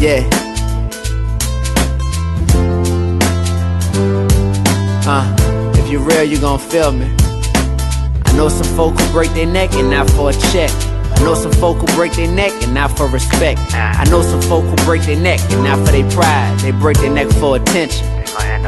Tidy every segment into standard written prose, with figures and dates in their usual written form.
Yeah. If you're real, you gon' feel me. I know some folk who break their neck and not for a check. I know some folk who break their neck and not for respect. I know some folk who break their neck and not for their pride. They break their neck for attention.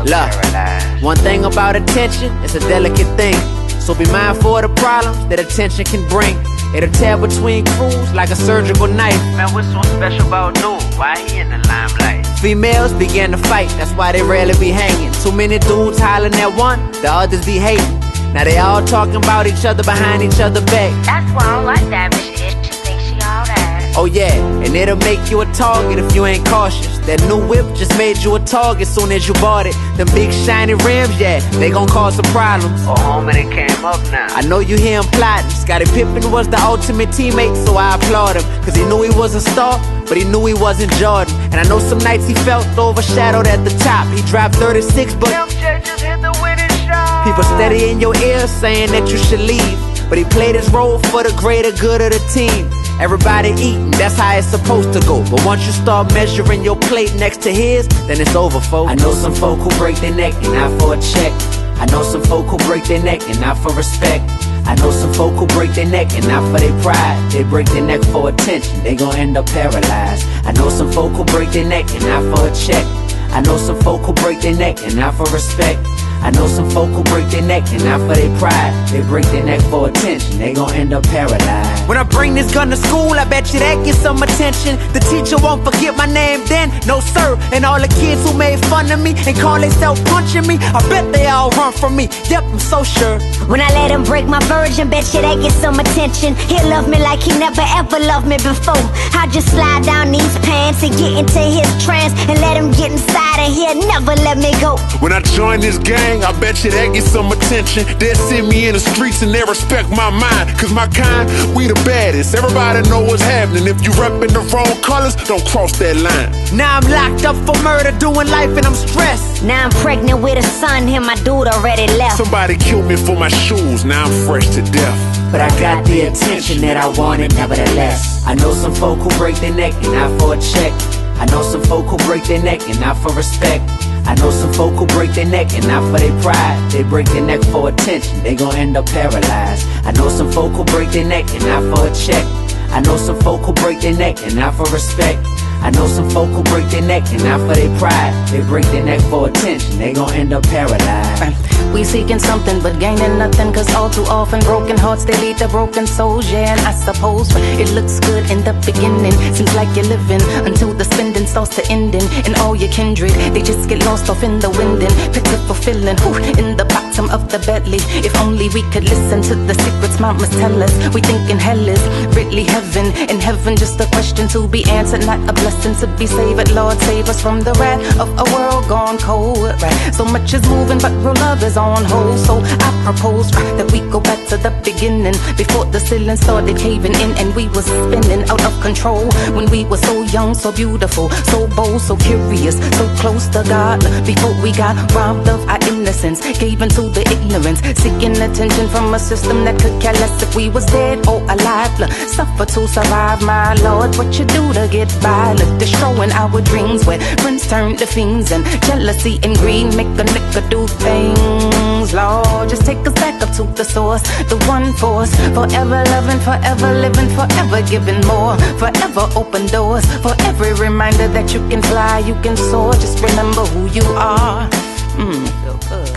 Look, one thing about attention, it's a delicate thing. So be mindful of the problems that attention can bring. It'll tear between crews like a surgical knife. Man, what's so special about dude? Why he in the limelight? Females begin to fight, that's why they rarely be hanging. Too many dudes hollering at one, the others be hating. Now they all talking about each other behind each other's back. That's why I don't like that bitch. She thinks she all that. Oh yeah, and it'll make you a target if you ain't cautious. That new whip just made you a target soon as you bought it. Them big shiny rims, yeah, they gon' cause some problems. Oh, homie, they came up now. I know you hear him plotting. Scottie Pippen was the ultimate teammate, so I applaud him. Cause he knew he was a star, but he knew he wasn't Jordan. And I know some nights he felt overshadowed at the top. He dropped 36, but MJ just hit the winning shot. people steady in your ear saying that you should leave. But he played his role for the greater good of the team. Everybody eating, that's how it's supposed to go. But once you start measuring your plate next to his, then it's over, folks. I know some folk who break their neck and not for a check. I know some folk who break their neck and not for respect. I know some folk who break their neck and not for their pride. They break their neck for attention, they gon' end up paralyzed. I know some folk who break their neck and not for a check. I know some folk who break their neck and not for respect. I know some folk who break their neck and not for their pride. They break their neck for attention, they gon' end up paralyzed. When I bring this gun to school, I bet you that gets some attention. The teacher won't forget my name then, no sir. And all the kids who made fun of me and call themselves punching me, I bet they all run from me, yep, I'm so sure. When I let him break my virgin, bet you that gets some attention. He'll love me like he never ever loved me before. I just slide down these pants and get into his trance and let him get inside and he'll never let me go. When I join this gang, I bet you that gets some attention. They'll see me in the streets and they respect my mind. Cause my kind, we the baddest. Everybody know what's happening. If you reppin' the wrong colors, don't cross that line. Now I'm locked up for murder, doing life and I'm stressed. Now I'm pregnant with a son, him my dude already left. Somebody killed me for my shoes, now I'm fresh to death. But I got the attention that I wanted nevertheless. I know some folk who break their neck and not for a check. I know some folk who break their neck and not for respect. I know some folk who break their neck and not for their pride. They break their neck for attention, they gon' end up paralyzed. I know some folk who break their neck and not for a check. I know some folk who break their neck and not for respect. I know some folk who break their neck and not for their pride. They break their neck for attention, they gon' end up paralyzed. We seeking something but gaining nothing, cause all too often broken hearts they lead to broken souls. Yeah, and I suppose it looks good in the beginning, seems like you're living until the spending starts to ending. And all your kindred, they just get lost off in the wind and pitiful feeling in the bottom of the belly. If only we could listen to the secrets mamas tell us. We thinking hell is really heaven, and heaven just a question to be answered, not a blessing to be saved. Lord, save us from the wrath of a world gone cold. Right? So much is moving, but real love is on hold. So I propose that we go back to the beginning, before the ceiling started caving in and we was spinning out of control. When we were so young, so beautiful, so bold, so curious, so close to God. Before we got robbed of our innocence, gave into the ignorance, seeking attention from a system that could care less if we was dead or alive. Suffer to survive, my Lord. What you do to get by? Destroying our dreams, where friends turn to fiends and jealousy and greed make a nigga do things. Lord, just take us back up to the source, the one force, forever loving, forever living, forever giving more, forever open doors, for every reminder that you can fly, you can soar. Just remember who you are. Feel good.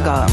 God.